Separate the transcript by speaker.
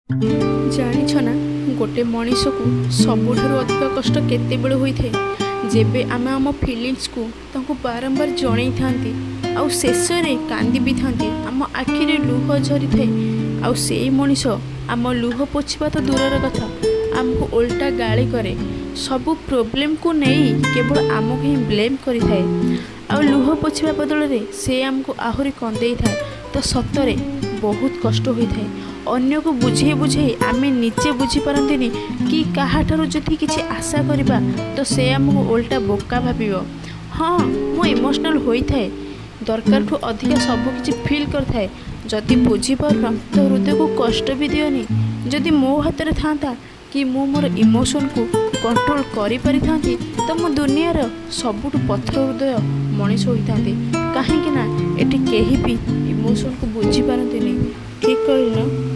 Speaker 1: जानिछ ना गोटे मनीष को सबुठारु अधिक कष्ट केतेबेले होइथे जेबे आमे आम फिलिंग्स को तांको बारंबार जणई थांती आउ शेष रे कांदी भी थांती आम आखिरे लुह झरी थाए आउ सेई मनीष आम लुह पोछिबा तो दूरर कथा आमको उल्टा गाली करे सबु प्रोब्लेम को नहीं केवल आमको ही ब्लेम करि थाए आउ लुह पोछिबा बदल रे से आमको आहुरी कंदेई थाए तो सतरे बहुत कष्ट होई थाए अन्य को बुझे बुझे आमे निजे बुझी पारंतिनी कि काहाठारु जदि किछि आशा करिबा तो से आमको उल्टा बोका भाबिबो। हाँ मु इमोशनल होई थाए दरकार ठू अधिक सब किछि फील करथाए जदि बुझी पार तो हृदय को कष्ट भी दियोनी जदि मो हाथ रे थांता कि मु मोर इमोशन को कंट्रोल करि पारि थांती तो मो दुनियार सबुठु पथर हृदय मनीष होई थांती काहे कि ना एठी केही भी इमोशन को बुझी पारंतिनी ठीक कहली ना।